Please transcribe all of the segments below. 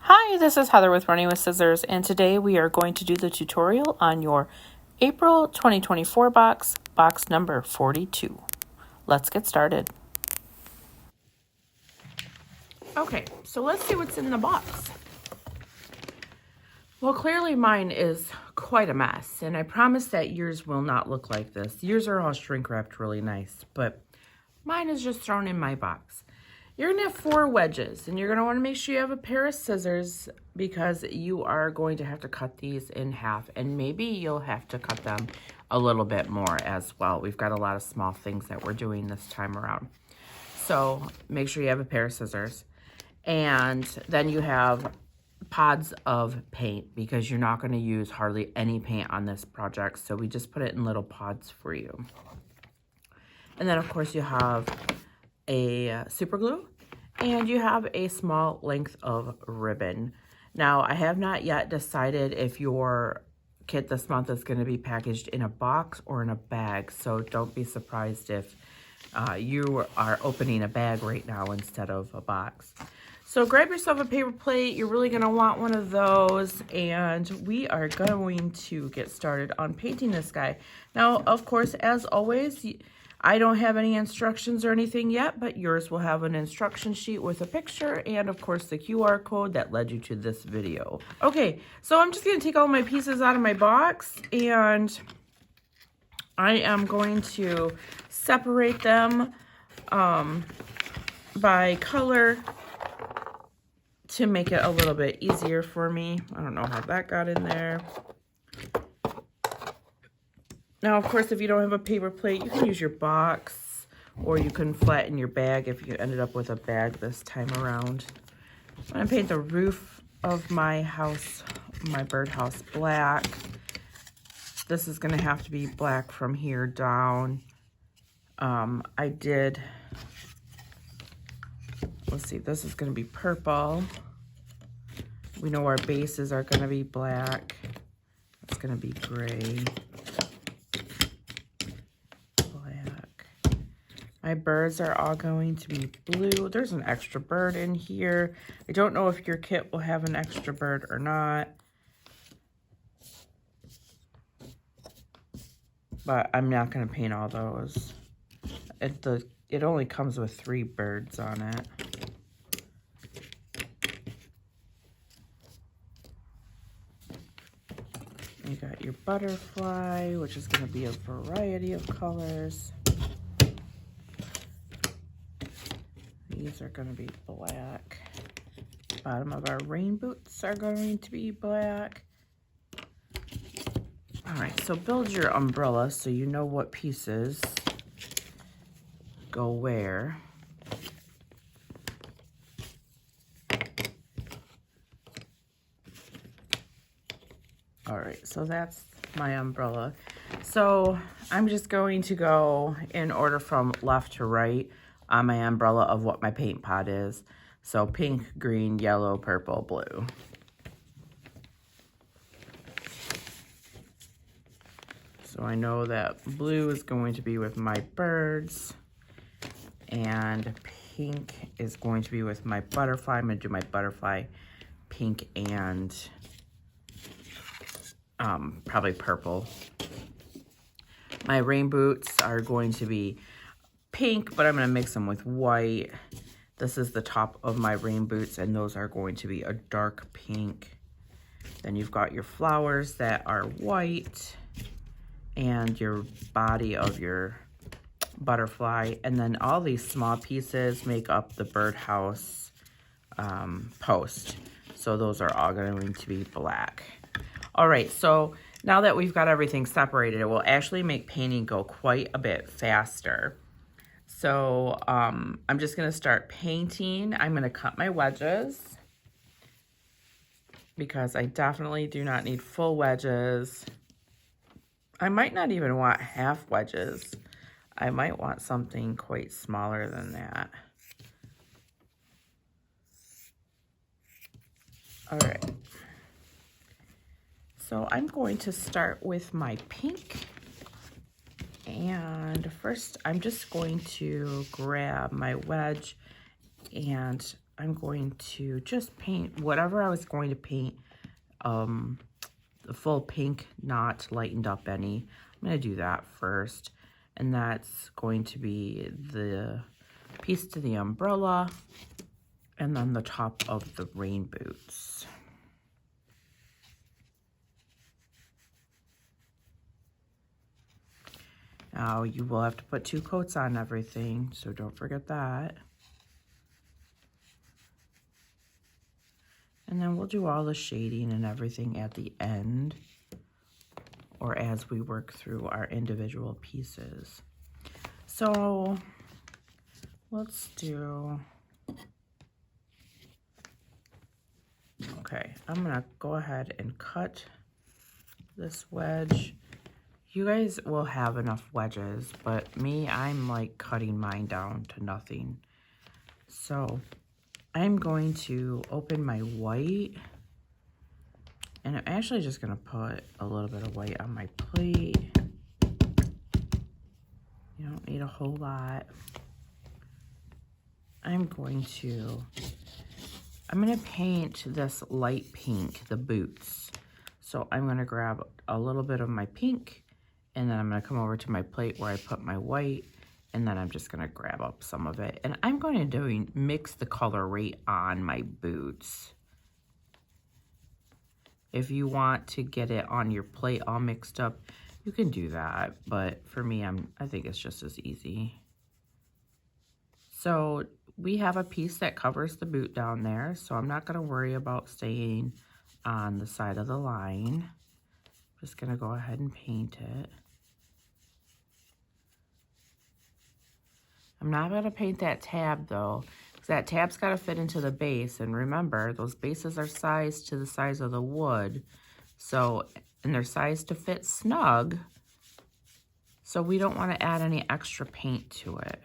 Hi, this is Heather with Running with Scissors, and today we are going to do the tutorial on your April 2024 box number 42. Let's get started. Okay, so let's see what's in the box. Well, clearly mine is quite a mess, and I promise that yours will not look like this. Yours are all shrink wrapped really nice, but mine is just thrown in my box. You're going to have 4 wedges, and you're going to want to make sure you have a pair of scissors because you are going to have to cut these in half, and maybe you'll have to cut them a little bit more as well. We've got a lot of small things that we're doing this time around. So make sure you have a pair of scissors. And then you have pods of paint because you're not going to use hardly any paint on this project, so we just put it in little pods for you. And then, of course, you have a super glue, and you have a small length of ribbon. Now, I have not yet decided if your kit this month is going to be packaged in a box or in a bag, so don't be surprised if you are opening a bag right now instead of a box. So grab yourself a paper plate. You're really going to want one of those, and we are going to get started on painting this guy. Now, of course, as always, I don't have any instructions or anything yet, but yours will have an instruction sheet with a picture and, of course, the QR code that led you to this video. Okay, so I'm just going to take all my pieces out of my box, and I am going to separate them by color to make it a little bit easier for me. I don't know how that got in there. Now, of course, if you don't have a paper plate, you can use your box, or you can flatten your bag if you ended up with a bag this time around. I'm going to paint the roof of my house, my birdhouse, black. This is going to have to be black from here down. Let's see, this is going to be purple. We know our bases are going to be black. It's going to be gray. My birds are all going to be blue. There's an extra bird in here. I don't know if your kit will have an extra bird or not, but I'm not going to paint all those. It only comes with 3 birds on it. You got your butterfly, which is going to be a variety of colors. These are going to be black. Bottom of our rain boots are going to be black. All right, so build your umbrella so you know what pieces go where. All right, so that's my umbrella. So I'm just going to go in order from left to right on my umbrella of what my paint pot is. So pink, green, yellow, purple, blue. So I know that blue is going to be with my birds, and pink is going to be with my butterfly. I'm going to do my butterfly pink and probably purple. My rain boots are going to be pink, but I'm going to mix them with white. This is the top of my rain boots, and those are going to be a dark pink. Then you've got your flowers that are white, and your body of your butterfly, and then all these small pieces make up the birdhouse post. So those are all going to be black. All right, so now that we've got everything separated, it will actually make painting go quite a bit faster. So I'm just going to start painting. I'm going to cut my wedges because I definitely do not need full wedges. I might not even want half wedges. I might want something quite smaller than that. All right. So I'm going to start with my pink. And first, I'm just going to grab my wedge and I'm going to just paint whatever I was going to paint, the full pink, not lightened up any. I'm going to do that first, and that's going to be the piece to the umbrella and then the top of the rain boots. Now you will have to put 2 coats on everything, so don't forget that. And then we'll do all the shading and everything at the end, or as we work through our individual pieces. So let's do, okay, I'm gonna go ahead and cut this wedge. You guys will have enough wedges, but me, I'm like cutting mine down to nothing. So I'm going to open my white, and I'm actually just gonna put a little bit of white on my plate. You don't need a whole lot. I'm gonna paint this light pink, the boots. So I'm gonna grab a little bit of my pink, and then I'm gonna come over to my plate where I put my white, and then I'm just gonna grab up some of it. And I'm going to mix the color right on my boots. If you want to get it on your plate all mixed up, you can do that. But for me, I think it's just as easy. So we have a piece that covers the boot down there, so I'm not gonna worry about staying on the side of the line. Just gonna go ahead and paint it. I'm not gonna paint that tab though, because that tab's gotta fit into the base. And remember, those bases are sized to the size of the wood. So, and they're sized to fit snug. So we don't wanna add any extra paint to it.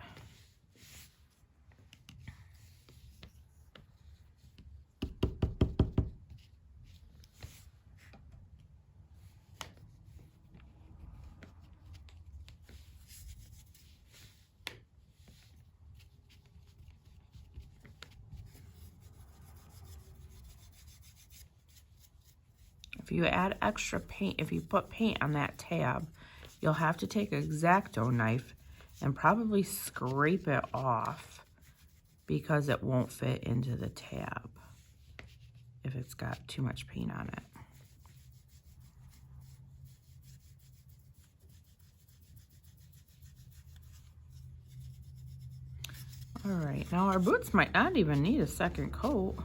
If you add extra paint, if you put paint on that tab, you'll have to take an X-Acto knife and probably scrape it off because it won't fit into the tab if it's got too much paint on it. All right, now our boots might not even need a second coat.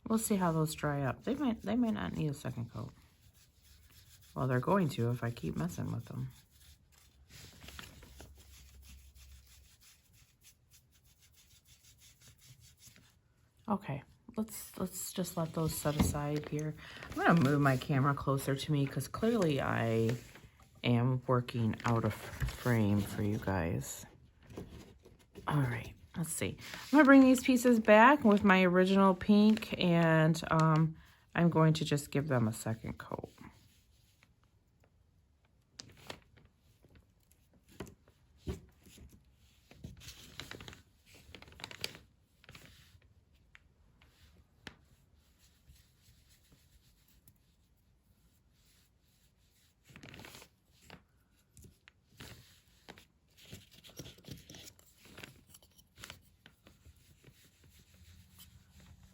We'll see how those dry up. They might not need a second coat. Well, they're going to if I keep messing with them. Okay, let's just let those set aside here. I'm gonna move my camera closer to me because clearly I am working out of frame for you guys. All right. Let's see. I'm going to bring these pieces back with my original pink, and I'm going to just give them a second coat.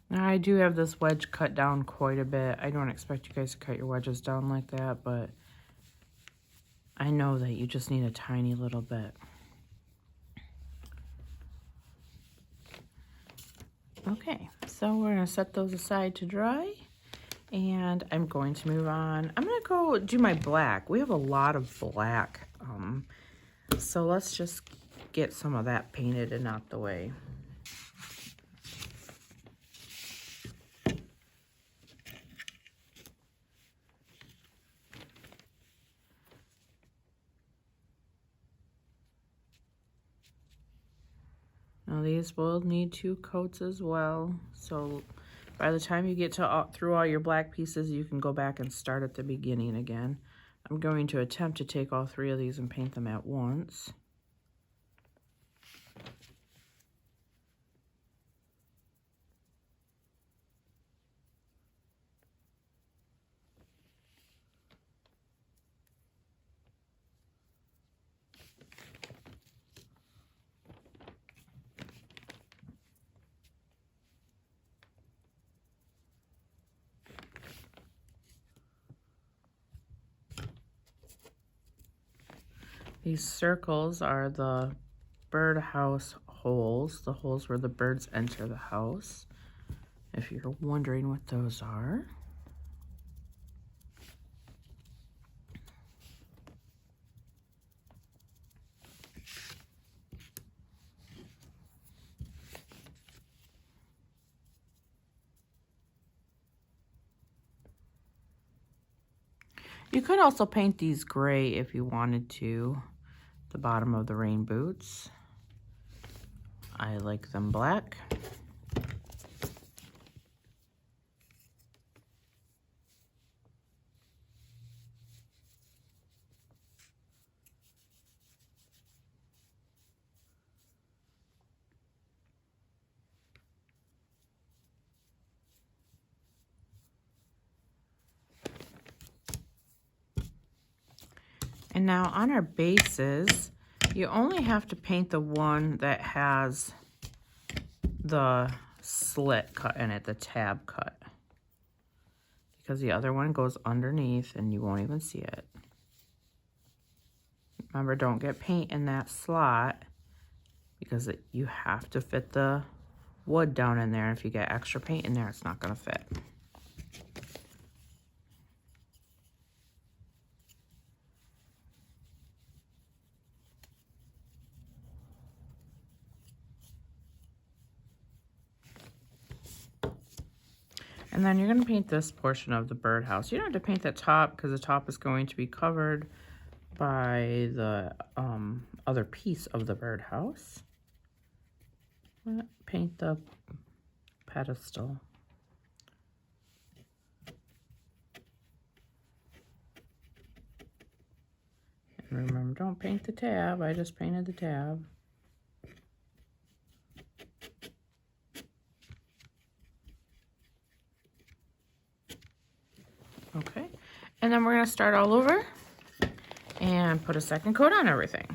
Now, I do have this wedge cut down quite a bit. I don't expect you guys to cut your wedges down like that, but I know that you just need a tiny little bit. Okay, so we're going to set those aside to dry, and I'm going to move on. I'm going to go do my black. We have a lot of black, so let's just get some of that painted and out the way. Now these will need 2 coats as well, so by the time you get to through all your black pieces, you can go back and start at the beginning again. I'm going to attempt to take all 3 of these and paint them at once. These circles are the birdhouse holes, the holes where the birds enter the house, if you're wondering what those are. You could also paint these gray if you wanted to, the bottom of the rain boots. I like them black. And now on our bases, you only have to paint the one that has the slit cut in it, the tab cut. Because the other one goes underneath and you won't even see it. Remember, don't get paint in that slot because you have to fit the wood down in there. If you get extra paint in there, it's not going to fit. And then you're going to paint this portion of the birdhouse. You don't have to paint that top because the top is going to be covered by the other piece of the birdhouse. Paint the pedestal. And remember, don't paint the tab. I just painted the tab. Okay, and then we're going to start all over and put a second coat on everything.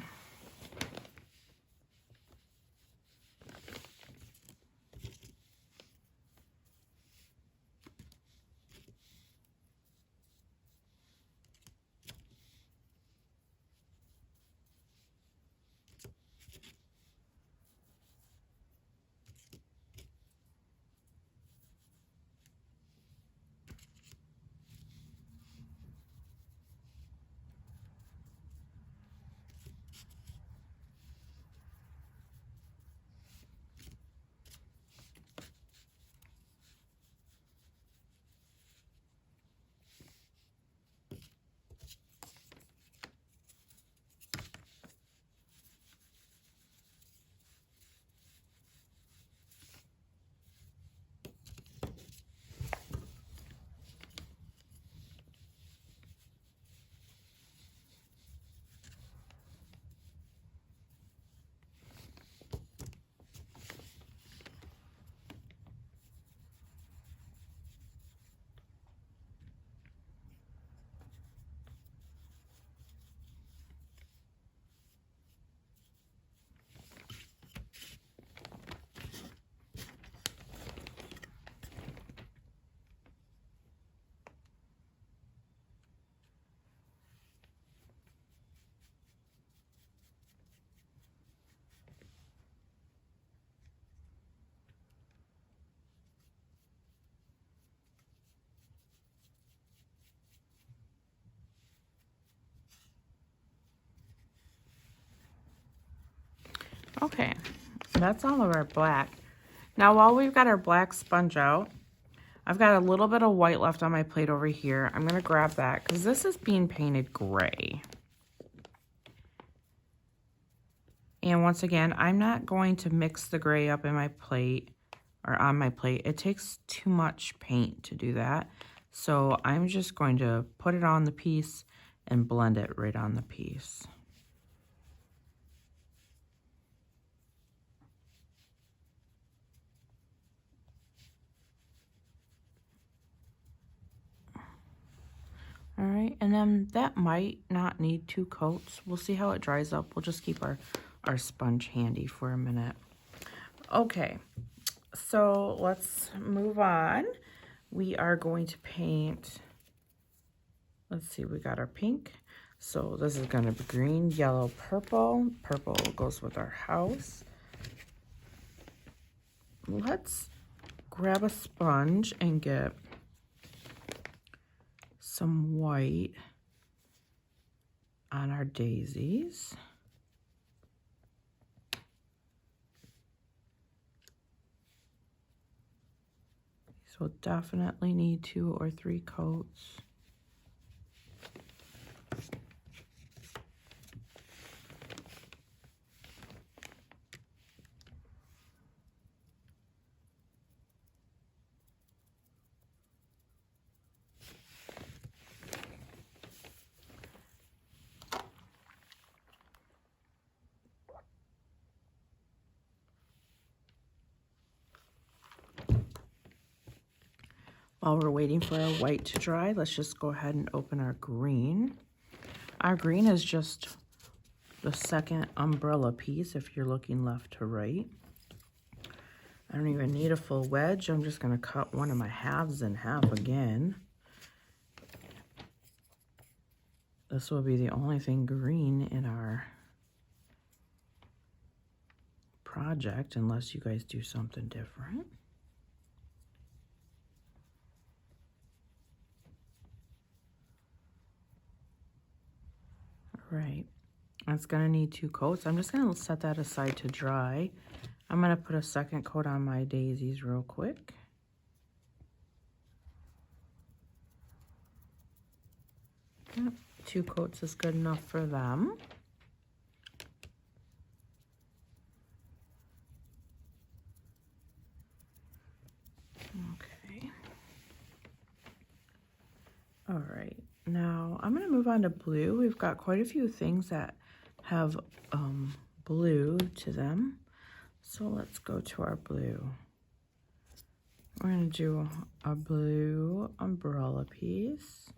Okay, that's all of our black. Now while we've got our black sponge out, I've got a little bit of white left on my plate over here. I'm going to grab that because this is being painted gray. And once again, I'm not going to mix the gray up in my plate or on my plate. It takes too much paint to do that. So I'm just going to put it on the piece and blend it right on the piece. All right, and then that might not need 2 coats. We'll see how it dries up. We'll just keep our sponge handy for a minute. Okay, so let's move on. We are going to paint, let's see, we got our pink. So this is going to be green, yellow, purple. Purple goes with our house. Let's grab a sponge and get some white on our daisies. These will definitely need 2 or 3 coats. While we're waiting for our white to dry, let's just go ahead and open our green. Our green is just the second umbrella piece if you're looking left to right. I don't even need a full wedge. I'm just going to cut one of my halves in half again. This will be the only thing green in our project unless you guys do something different. Right, that's gonna need 2 coats. I'm just gonna set that aside to dry. I'm gonna put a second coat on my daisies real quick. Yep, 2 coats is good enough for them. Okay. All right. Now, I'm going to move on to blue. We've got quite a few things that have blue to them. So let's go to our blue. We're going to do a blue umbrella piece.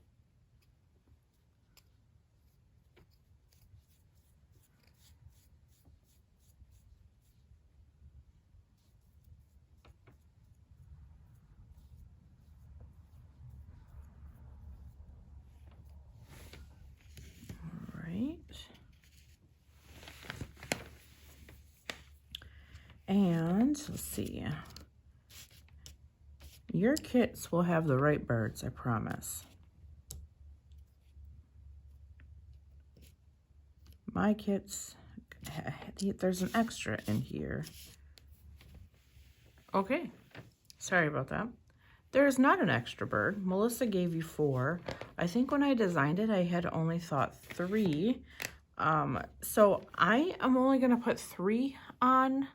And let's see, your kits will have the right birds, I promise. My kits, there's an extra in here. Okay, sorry about that. There's not an extra bird. Melissa gave you 4. I think when I designed it, I had only thought 3. So I am only gonna put 3 on,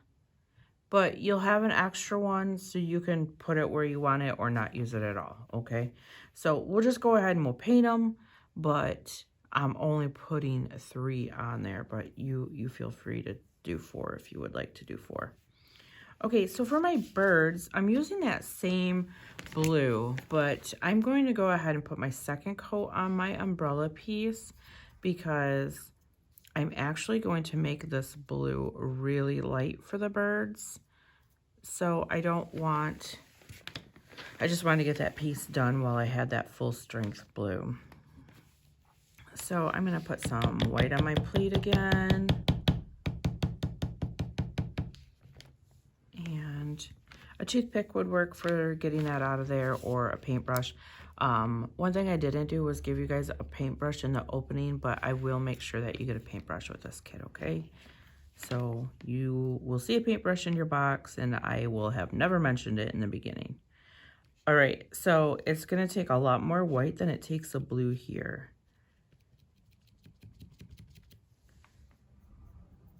but you'll have an extra one so you can put it where you want it or not use it at all, okay? So we'll just go ahead and we'll paint them, but I'm only putting 3 on there, but you feel free to do 4 if you would like to do 4. Okay, so for my birds, I'm using that same blue, but I'm going to go ahead and put my second coat on my umbrella piece because I'm actually going to make this blue really light for the birds. So I just wanted to get that piece done while I had that full strength blue. So I'm gonna put some white on my plate again. And a toothpick would work for getting that out of there, or a paintbrush. One thing I didn't do was give you guys a paintbrush in the opening, but I will make sure that you get a paintbrush with this kit, okay? So you will see a paintbrush in your box, and I will have never mentioned it in the beginning. All right, so it's gonna take a lot more white than it takes a blue here.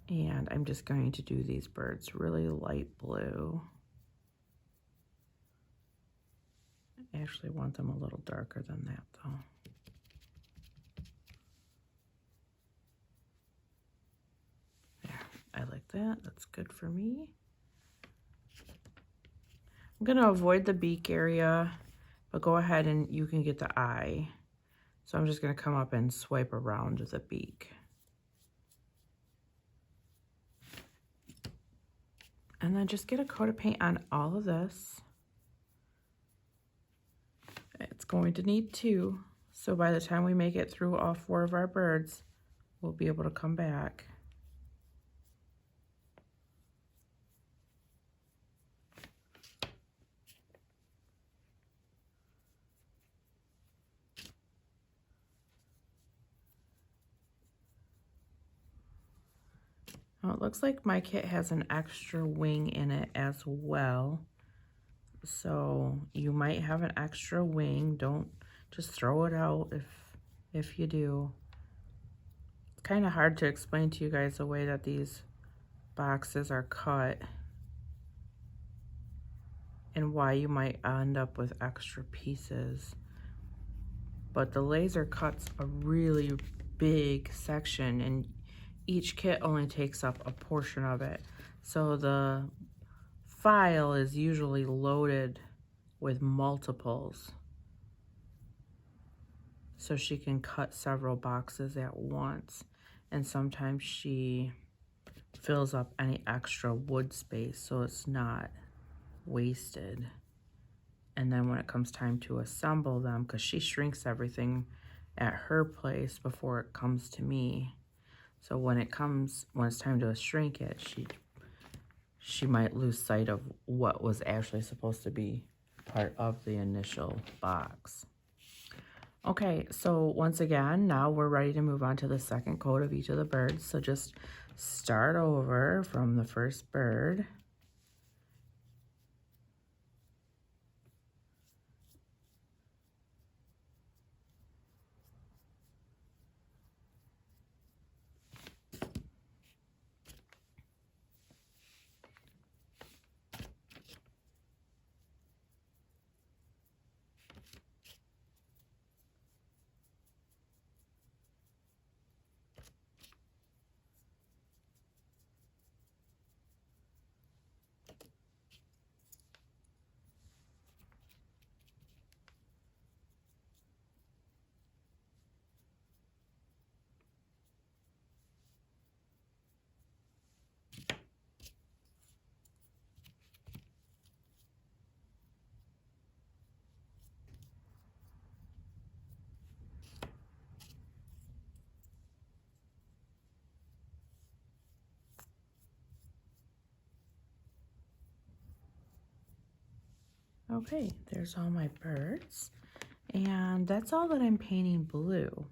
And I'm just going to do these birds really light blue. I actually want them a little darker than that though. I like that. That's good for me. I'm going to avoid the beak area, but go ahead and you can get the eye. So I'm just going to come up and swipe around the beak. And then just get a coat of paint on all of this. It's going to need 2. So by the time we make it through all 4 of our birds, we'll be able to come back. Now it looks like my kit has an extra wing in it as well. So you might have an extra wing. Don't just throw it out if you do. It's kind of hard to explain to you guys the way that these boxes are cut and why you might end up with extra pieces. But the laser cuts a really big section and each kit only takes up a portion of it. So the file is usually loaded with multiples. So she can cut several boxes at once. And sometimes she fills up any extra wood space so it's not wasted. And then when it comes time to assemble them, because she shrinks everything at her place before it comes to me. So when it's time to shrink it, she might lose sight of what was actually supposed to be part of the initial box. Okay, so once again, now we're ready to move on to the second coat of each of the birds. So just start over from the first bird. Okay, there's all my birds. And that's all that I'm painting blue.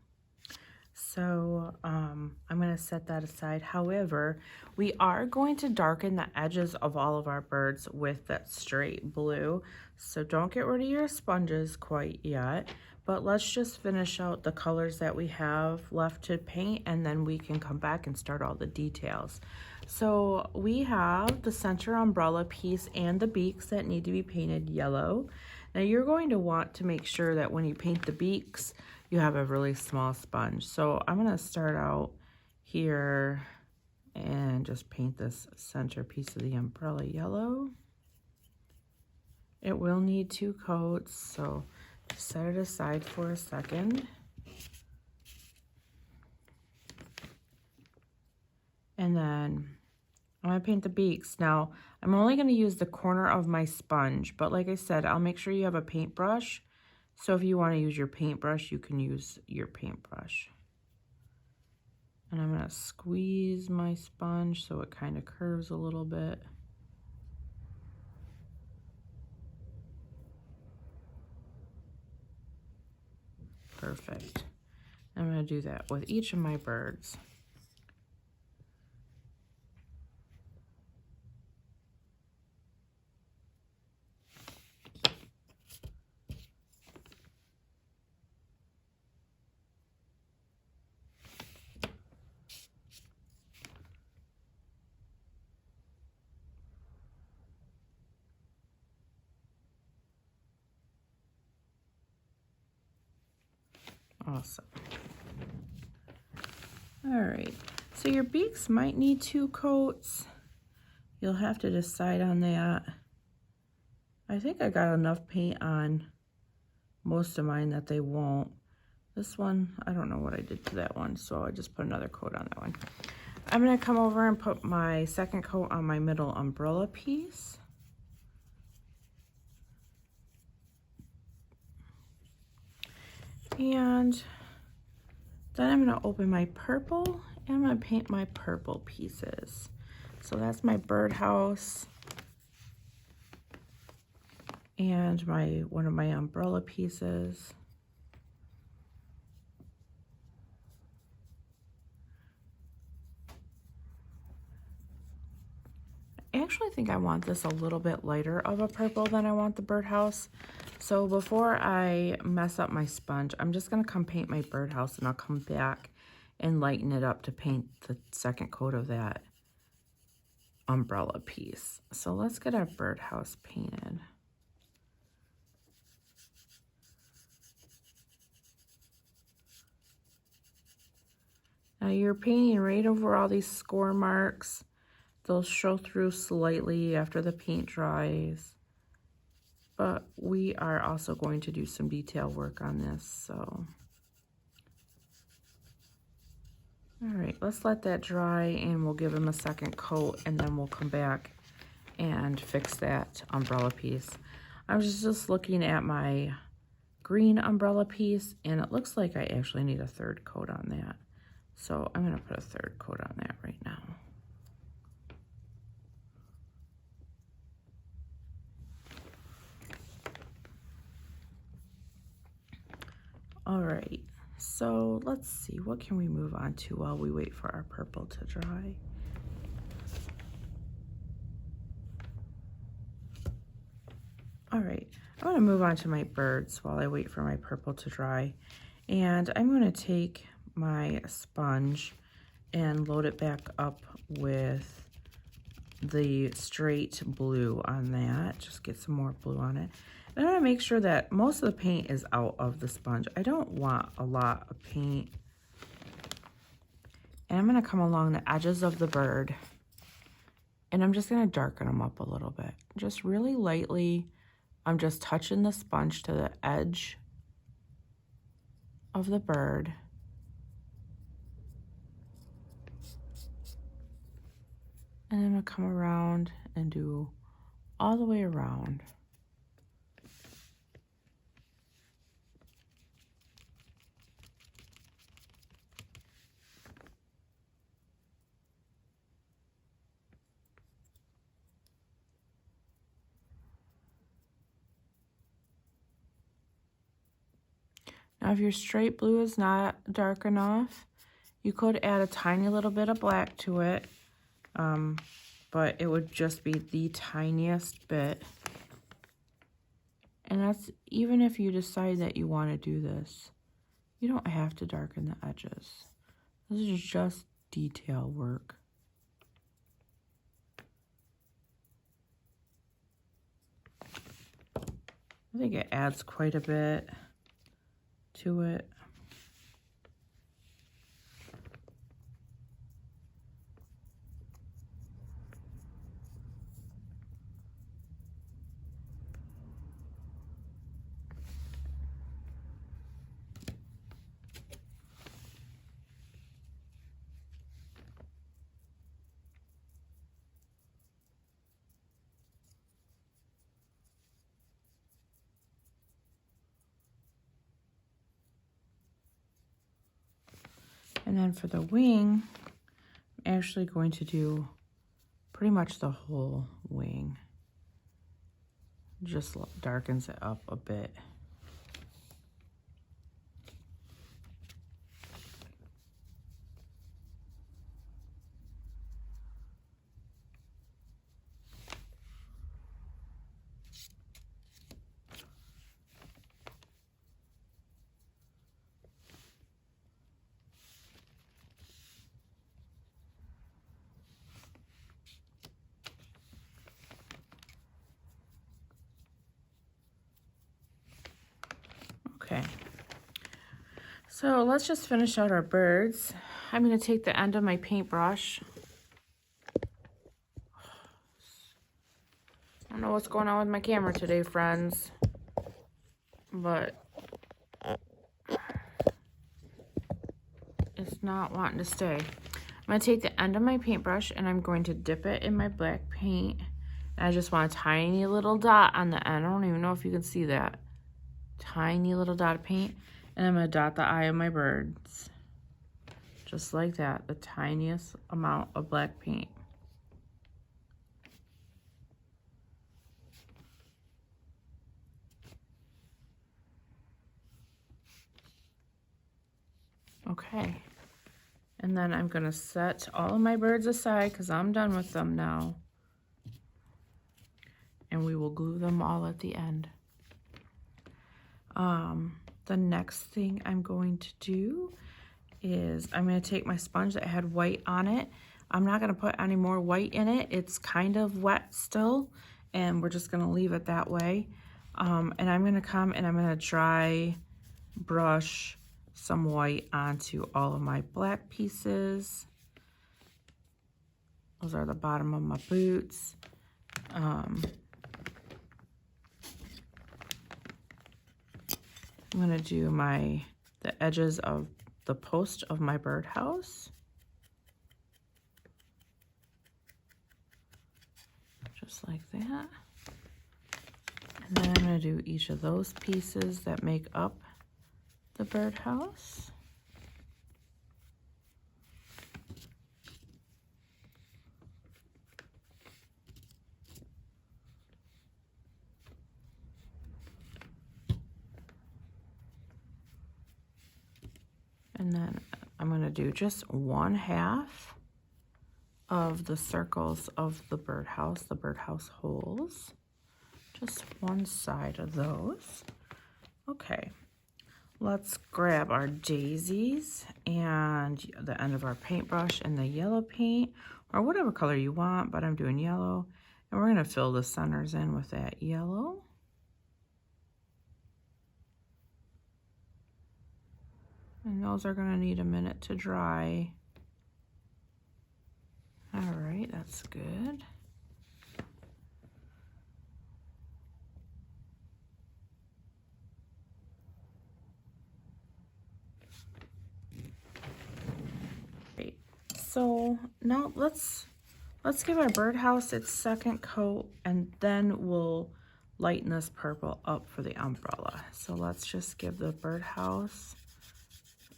So I'm going to set that aside. However, we are going to darken the edges of all of our birds with that straight blue. So don't get rid of your sponges quite yet. But let's just finish out the colors that we have left to paint, and then we can come back and start all the details. So we have the center umbrella piece and the beaks that need to be painted yellow. Now you're going to want to make sure that when you paint the beaks, you have a really small sponge. So I'm going to start out here and just paint this center piece of the umbrella yellow. It will need 2 coats, so set it aside for a second. And then I'm going to paint the beaks. Now, I'm only going to use the corner of my sponge, but like I said, I'll make sure you have a paintbrush. So if you want to use your paintbrush, you can use your paintbrush. And I'm going to squeeze my sponge so it kind of curves a little bit. Perfect. I'm going to do that with each of my birds. Awesome. All right, So your beaks might need 2 coats. You'll have to decide on that. I think I got enough paint on most of mine that they won't. This one, I don't know what I did to that one, so I just put another coat on that one. I'm gonna come over and put my second coat on my middle umbrella piece. And then I'm gonna open my purple and I'm gonna paint my purple pieces. So that's my birdhouse and one of my umbrella pieces. I actually think I want this a little bit lighter of a purple than I want the birdhouse. So before I mess up my sponge, I'm just gonna come paint my birdhouse and I'll come back and lighten it up to paint the second coat of that umbrella piece. So let's get our birdhouse painted. Now you're painting right over all these score marks. They'll show through slightly after the paint dries, but we are also going to do some detail work on this, so. All right, let's let that dry and we'll give them a second coat and then we'll come back and fix that umbrella piece. I was just looking at my green umbrella piece and it looks like I actually need a third coat on that. So I'm gonna put a third coat on that right now. All right, so let's see, what can we move on to while we wait for our purple to dry? All right, I'm gonna move on to my birds while I wait for my purple to dry. And I'm gonna take my sponge and load it back up with the straight blue on that. Just get some more blue on it. And I'm gonna make sure that most of the paint is out of the sponge. I don't want a lot of paint. And I'm gonna come along the edges of the bird and I'm just gonna darken them up a little bit. Just really lightly. I'm just touching the sponge to the edge of the bird. And then I'm gonna come around and do all the way around. Now, if your straight blue is not dark enough, you could add a tiny little bit of black to it, but it would just be the tiniest bit. And that's even if you decide that you want to do this. You don't have to darken the edges. This is just detail work. I think it adds quite a bit to it. And then for the wing, I'm actually going to do pretty much the whole wing. Just darkens it up a bit. So let's just finish out our birds. I'm going to take the end of my paintbrush. I don't know what's going on with my camera today, friends, but it's not wanting to stay. I'm going to take the end of my paintbrush and I'm going to dip it in my black paint. And I just want a tiny little dot on the end. I don't even know if you can see that. Tiny little dot of paint. And I'm going to dot the eye of my birds. Just like that. The tiniest amount of black paint. Okay. And then I'm going to set all of my birds aside because I'm done with them now. And we will glue them all at the end. The next thing I'm going to do is I'm going to take my sponge that had white on it. I'm not going to put any more white in it. It's kind of wet still, and we're just going to leave it that way. And I'm going to come and I'm going to dry brush some white onto all of my black pieces. Those are the bottom of my boots. I'm going to do the edges of the post of my birdhouse. Just like that. And then I'm going to do each of those pieces that make up the birdhouse. And then I'm going to do just 1/2 of the circles of the birdhouse holes. Just one side of those. Okay, let's grab our daisies and the end of our paintbrush and the yellow paint, or whatever color you want, but I'm doing yellow. And we're going to fill the centers in with that yellow. And those are going to need a minute to dry. All right, that's good. Great. So now let's give our birdhouse its second coat, and then we'll lighten this purple up for the umbrella. So let's just give the birdhouse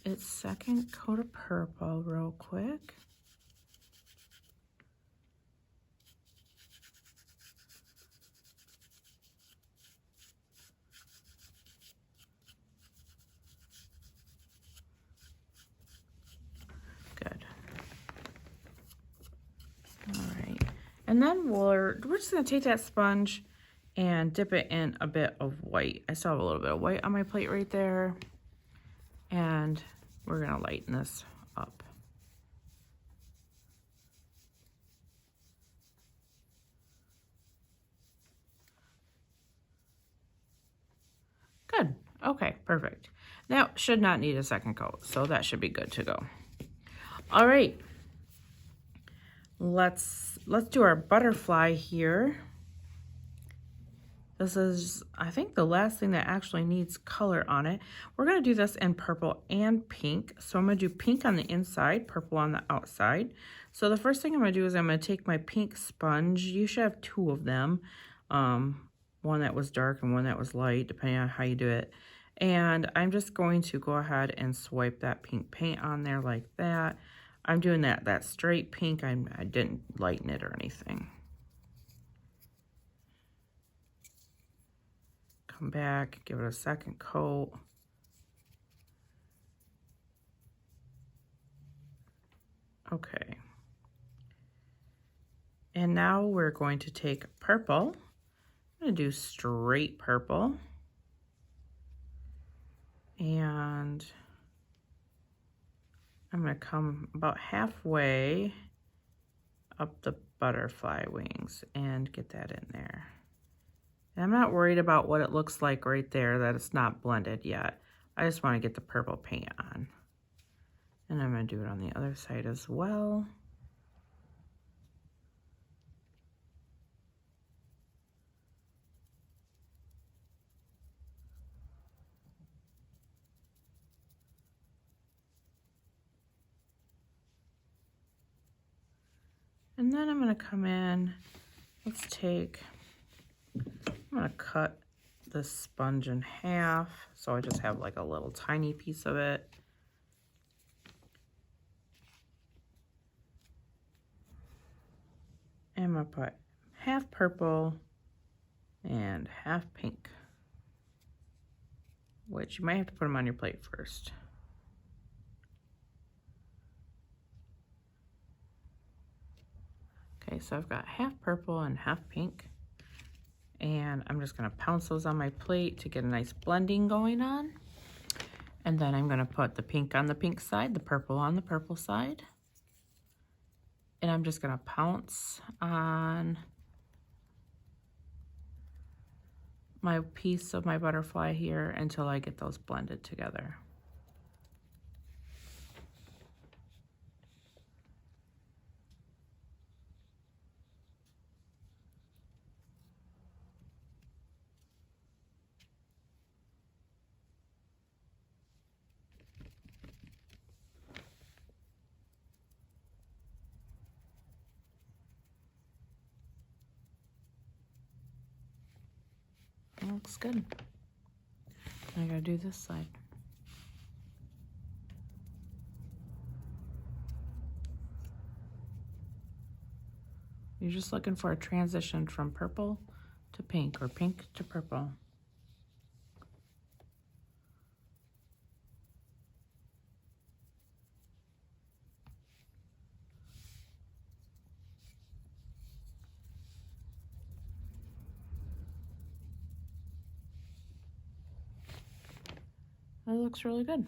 its second coat of purple real quick. Good. All right. And then we're just going to take that sponge and dip it in a bit of white. I still have a little bit of white on my plate right there. And we're going to lighten this up. Good. Okay, perfect. Now, should not need a second coat, so that should be good to go. All right. Let's do our butterfly here. This is, I think, the last thing that actually needs color on it. We're going to do this in purple and pink. So I'm going to do pink on the inside, purple on the outside. So the first thing I'm going to do is I'm going to take my pink sponge. You should have 2 of them. One that was dark and one that was light, depending on how you do it. And I'm just going to go ahead and swipe that pink paint on there like that. I'm doing that straight pink. I didn't lighten it or anything. Come back, give it a second coat. Okay. And now we're going to take purple. I'm going to do straight purple. And I'm going to come about halfway up the butterfly wings and get that in there. And I'm not worried about what it looks like right there, that it's not blended yet. I just want to get the purple paint on. And I'm going to do it on the other side as well. And then I'm going to come in, I'm going to cut this sponge in half, so I just have like a little tiny piece of it. And I'm going to put half purple and half pink, which you might have to put them on your plate first. Okay, so I've got half purple and half pink, and I'm just going to pounce those on my plate to get a nice blending going on. And then I'm going to put the pink on the pink side, the purple on the purple side. And I'm just going to pounce on my piece of my butterfly here until I get those blended together. That looks good. I gotta do this side. You're just looking for a transition from purple to pink or pink to purple. That looks really good.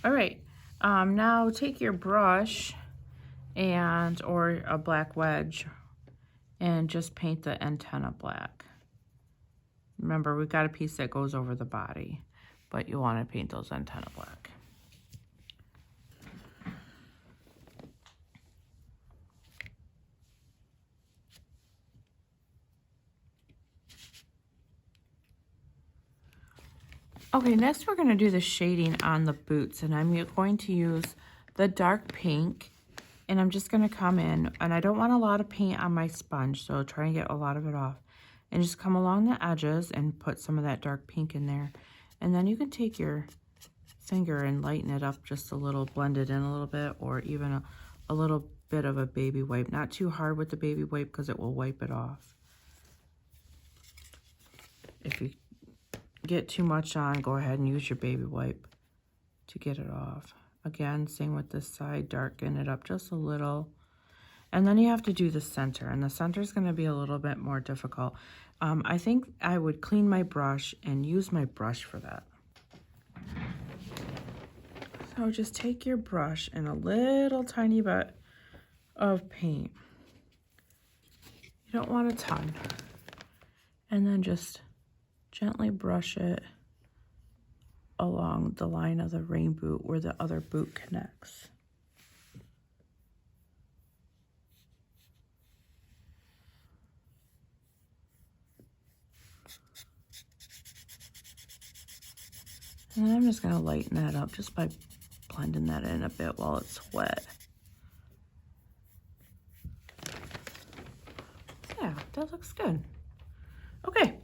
All right, now take your brush or a black wedge and just paint the antenna black. Remember, we've got a piece that goes over the body, but you want to paint those antenna black. Okay, next we're going to do the shading on the boots, and I'm going to use the dark pink, and I'm just going to come in, and I don't want a lot of paint on my sponge, so try and get a lot of it off, and just come along the edges and put some of that dark pink in there. And then you can take your finger and lighten it up just a little, blend it in a little bit, or even a little bit of a baby wipe. Not too hard with the baby wipe because it will wipe it off. If you get too much on, go ahead and use your baby wipe to get it off. Again, same with this side, darken it up just a little. And then you have to do the center, and the center is going to be a little bit more difficult. I think I would clean my brush and use my brush for that. So just take your brush and a little tiny bit of paint. You don't want a ton. And then just gently brush it along the line of the rain boot where the other boot connects. And I'm just going to lighten that up just by blending that in a bit while it's wet. Yeah, that looks good. Okay,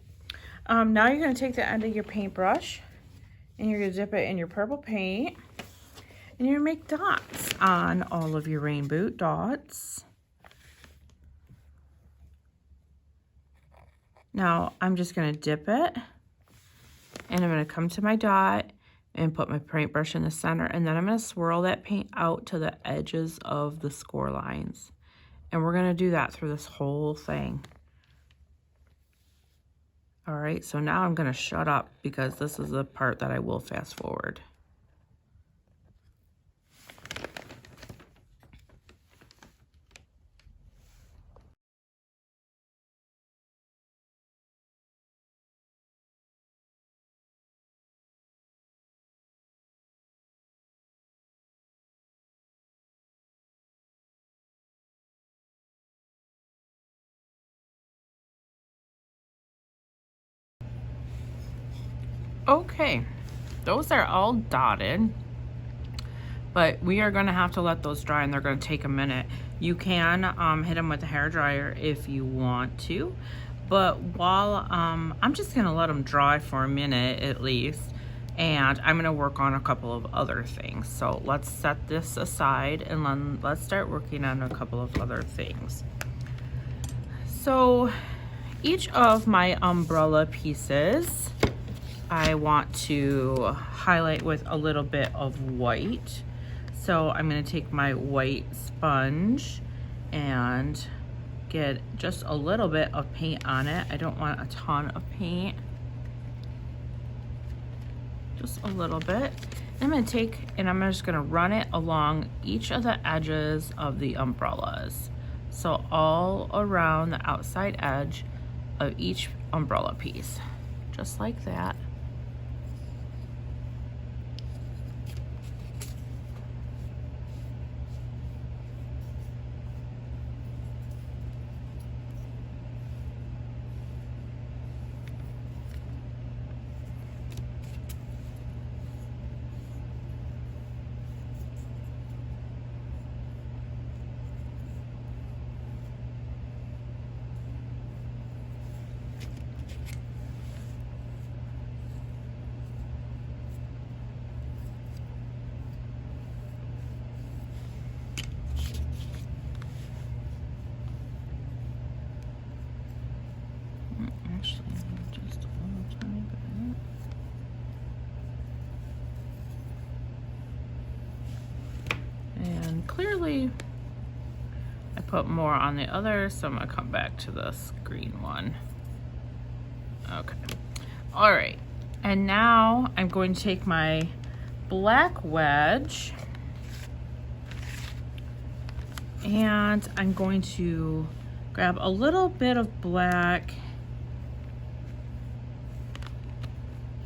now you're going to take the end of your paintbrush and you're going to dip it in your purple paint, and you're going to make dots on all of your rain boot dots. Now I'm just going to dip it, and I'm going to come to my dot and put my paintbrush in the center, and then I'm going to swirl that paint out to the edges of the score lines. And we're going to do that through this whole thing. All right, so now I'm going to shut up because this is the part that I will fast forward. Okay, those are all dotted, but we are going to have to let those dry, and they're going to take a minute. You can hit them with a hair dryer if you want to, but while I'm just going to let them dry for a minute at least, and I'm going to work on a couple of other things. So let's set this aside and then let's start working on a couple of other things. So each of my umbrella pieces I want to highlight with a little bit of white. So I'm going to take my white sponge and get just a little bit of paint on it. I don't want a ton of paint, just a little bit. I'm going to take and I'm just going to run it along each of the edges of the umbrellas. So all around the outside edge of each umbrella piece, just like that. Actually, just a little tiny bit. And clearly, I put more on the other, so I'm gonna come back to this green one. Okay. All right. And now I'm going to take my black wedge and I'm going to grab a little bit of black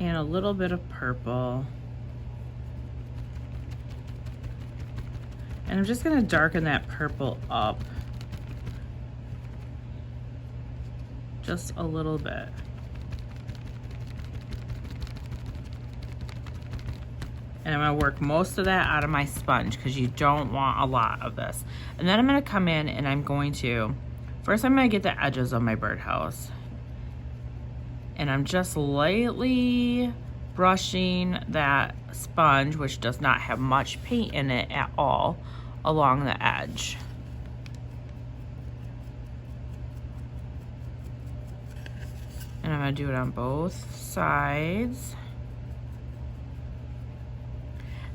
and a little bit of purple. And I'm just gonna darken that purple up just a little bit. And I'm gonna work most of that out of my sponge because you don't want a lot of this. And then I'm gonna come in and I'm going to, first I'm gonna get the edges of my birdhouse. And I'm just lightly brushing that sponge, which does not have much paint in it at all, along the edge. And I'm gonna do it on both sides.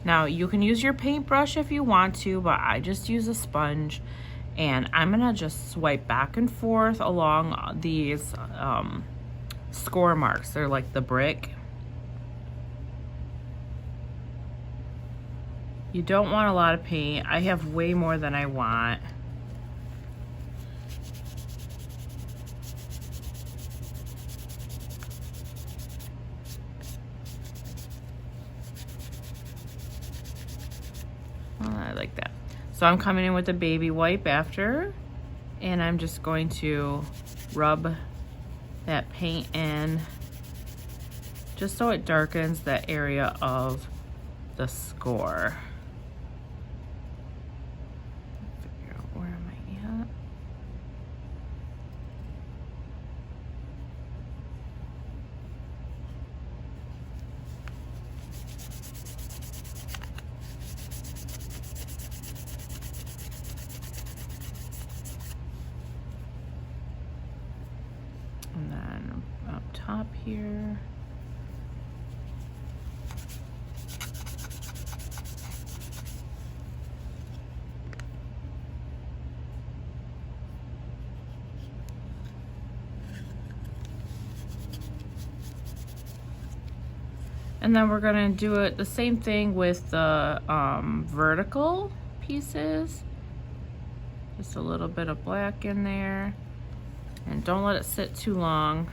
Now you can use your paintbrush if you want to, but I just use a sponge, and I'm gonna just swipe back and forth along these score marks. They're like the brick. You don't want a lot of paint. I have way more than I want. Well, I like that. So I'm coming in with a baby wipe after, and I'm just going to rub that paint in just so it darkens that area of the score. Figure out where am I at? And then up top here. And then we're gonna do it the same thing with the vertical pieces. Just a little bit of black in there. And don't let it sit too long.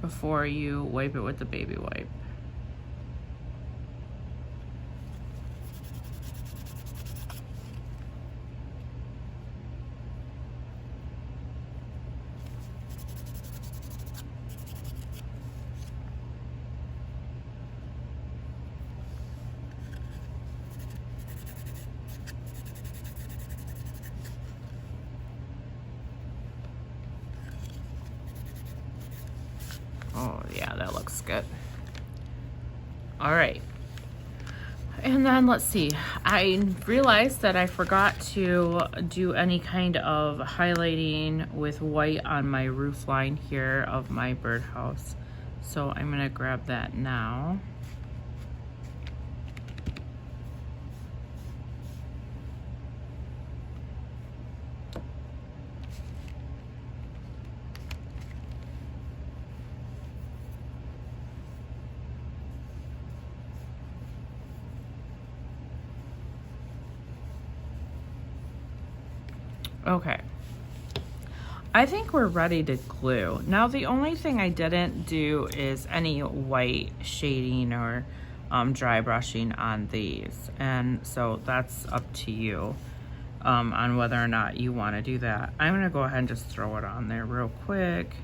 Before you wipe it with the baby wipe. looks good. All right. And then let's see, I realized that I forgot to do any kind of highlighting with white on my roof line here of my birdhouse. So I'm gonna grab that now. Okay, I think we're ready to glue. Now the only thing I didn't do is any white shading or dry brushing on these. And so that's up to you on whether or not you want to do that. I'm gonna go ahead and just throw it on there real quick.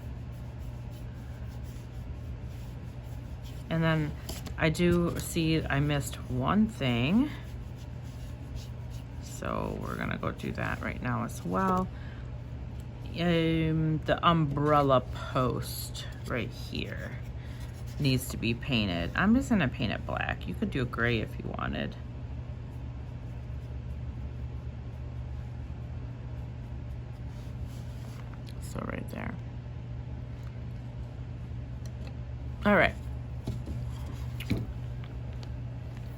And then I do see I missed one thing. So we're gonna go do that right now as well. The umbrella post right here needs to be painted. I'm just gonna paint it black. You could do gray if you wanted. So right there. All right.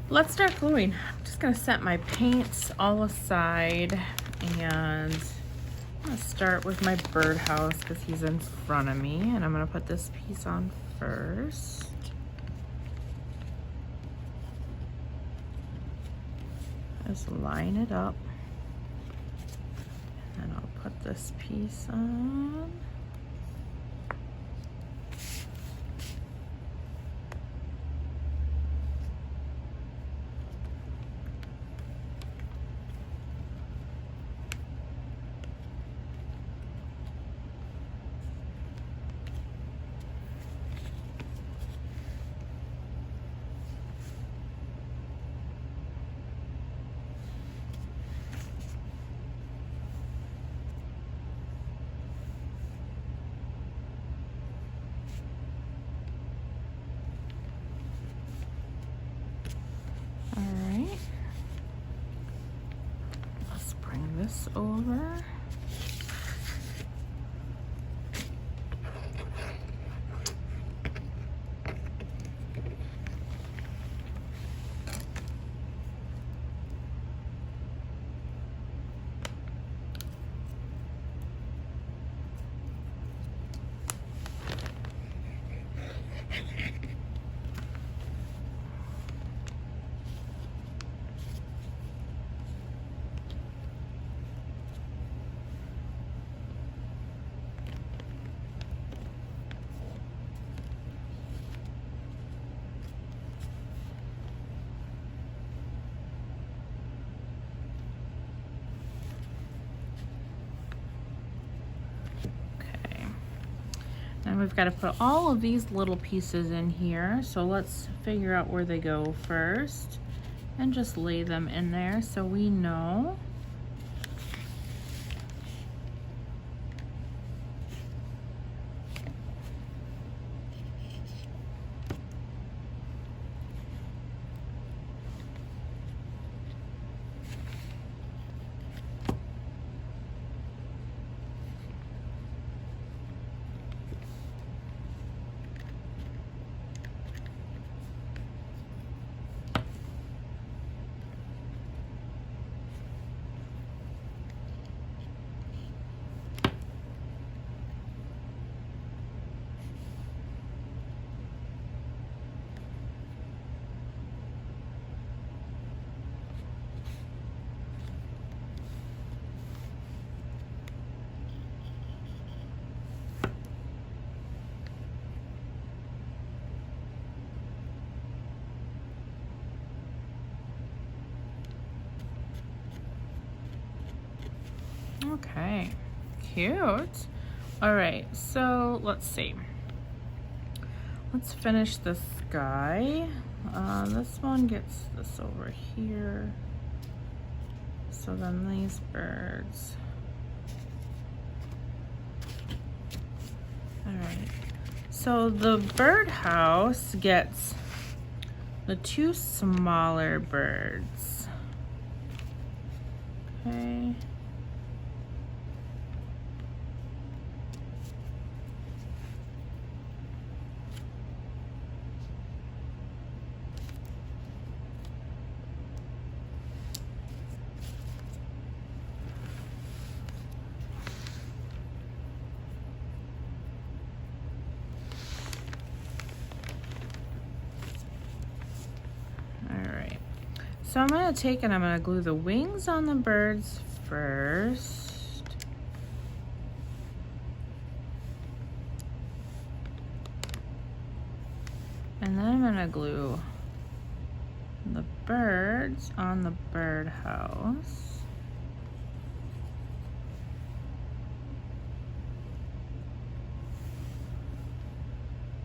Let's start gluing. I'm just gonna set my paints all aside and I'm gonna start with my birdhouse because he's in front of me, and I'm gonna put this piece on first. Just line it up. And then I'll put this piece on. This over. And we've got to put all of these little pieces in here. So let's figure out where they go first and just lay them in there so we know. Okay, cute. All right, so let's see. Let's finish this guy. This one gets this over here. So then these birds. All right, So the birdhouse gets the 2 smaller birds. Okay. So I'm going to take and I'm going to glue the wings on the birds first. And then I'm going to glue the birds on the birdhouse.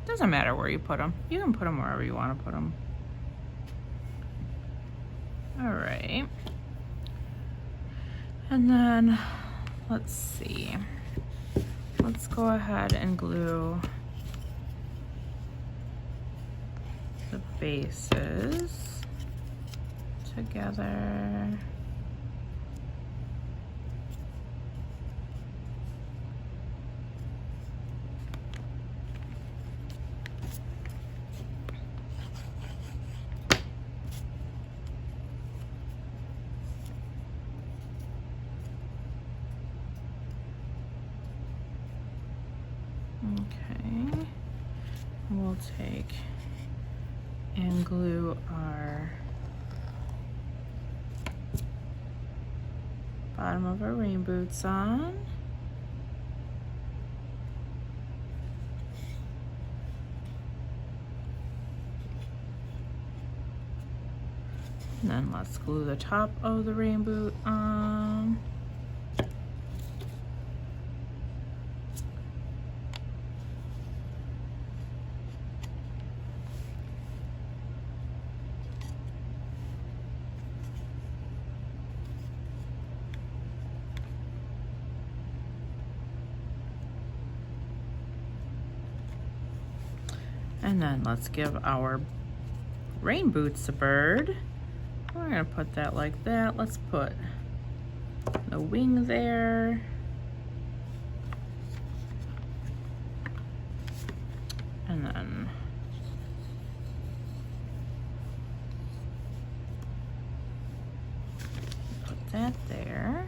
Doesn't matter where you put them. You can put them wherever you want to put them. All right, and then let's see. Let's go ahead and glue the bases together. Okay, we'll take and glue our bottom of our rain boots on. And then let's glue the top of the rain boot on. And then let's give our rain boots a bird. We're gonna put that like that. Let's put the wing there. And then put that there.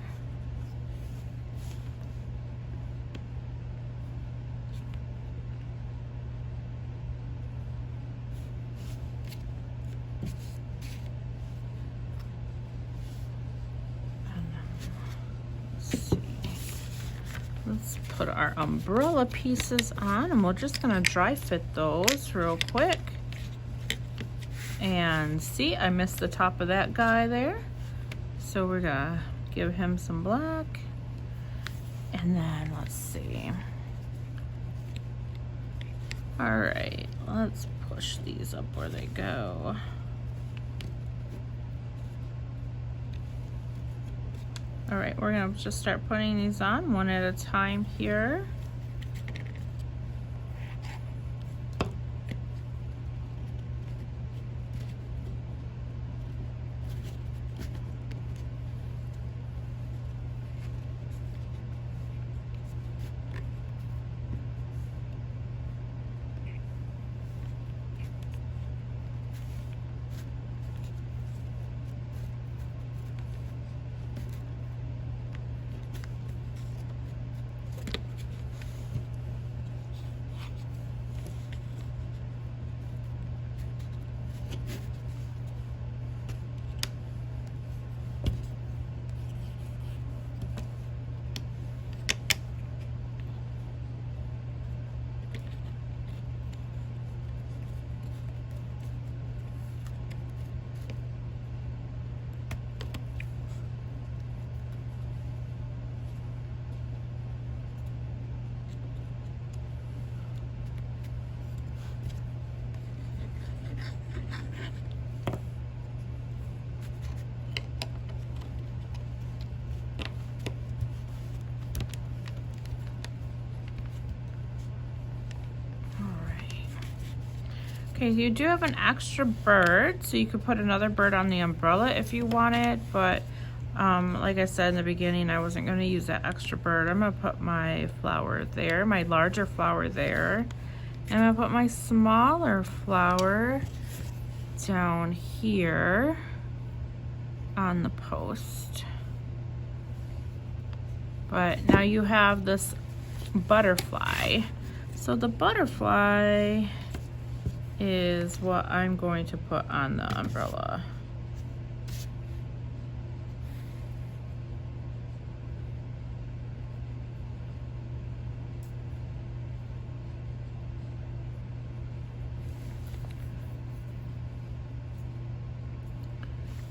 Let's put our umbrella pieces on, and we're just gonna dry fit those real quick. And see, I missed the top of that guy there. So we're gonna give him some black. And then let's see. All right, let's push these up where they go. All right, we're gonna just start putting these on one at a time here. Okay, you do have an extra bird, so you could put another bird on the umbrella if you wanted, but like I said in the beginning, I wasn't going to use that extra bird. I'm going to put my flower there, my larger flower there, and I'm going to put my smaller flower down here on the post. But now you have this butterfly. So the butterfly is what I'm going to put on the umbrella.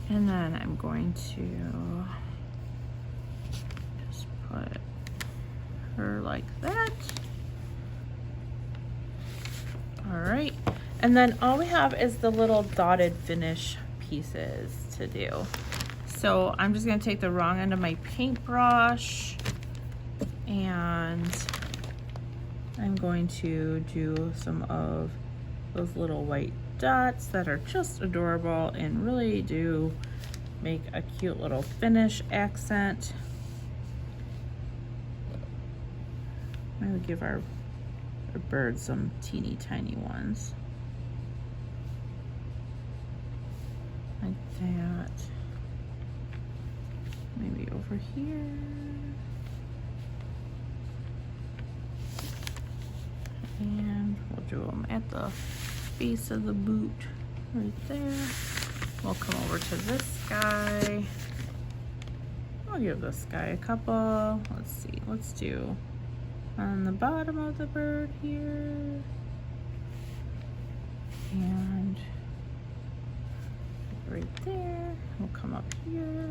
And then I'm going to just put her like that. All right. And then all we have is the little dotted finish pieces to do. So I'm just gonna take the wrong end of my paintbrush and I'm going to do some of those little white dots that are just adorable and really do make a cute little finish accent. I would give our bird some teeny tiny ones like that. Maybe over here. And we'll do them at the base of the boot right there. We'll come over to this guy. I'll give this guy a couple. Let's see, let's do on the bottom of the bird here. And right there. We'll come up here.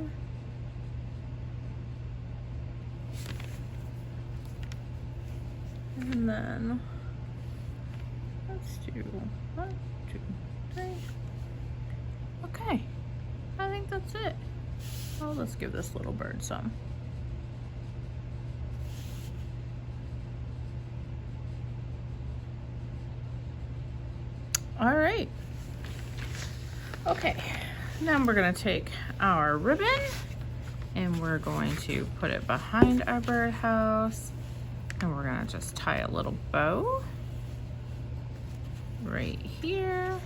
And then let's do 1, 2, 3. Okay, I think that's it. Well, let's give this little bird some. All right. Okay, now we're gonna take our ribbon and we're going to put it behind our birdhouse. And we're gonna just tie a little bow right here.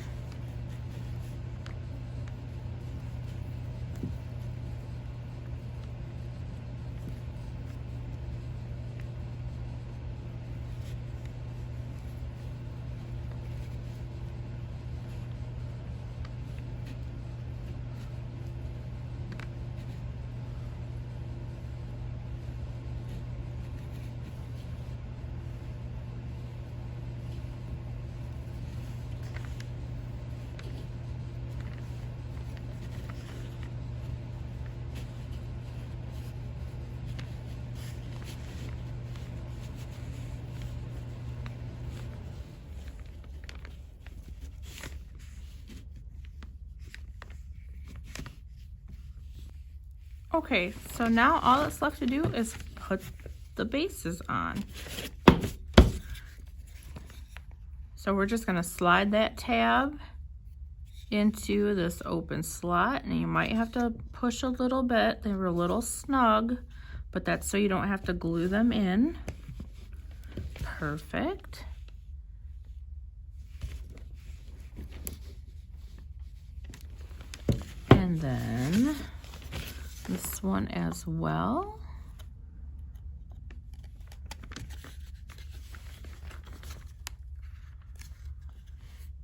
Okay, so now all that's left to do is put the bases on. So we're just gonna slide that tab into this open slot, and you might have to push a little bit. They were a little snug, but that's so you don't have to glue them in. Perfect. And then this one as well.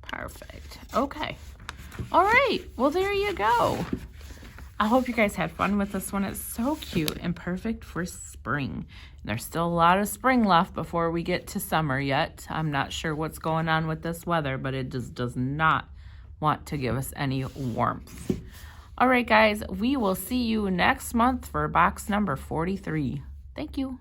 Perfect. Okay. All right. Well, there you go. I hope you guys had fun with this one. It's so cute and perfect for spring. There's still a lot of spring left before we get to summer yet. I'm not sure what's going on with this weather, but it just does not want to give us any warmth. All right, guys, we will see you next month for box number 43. Thank you.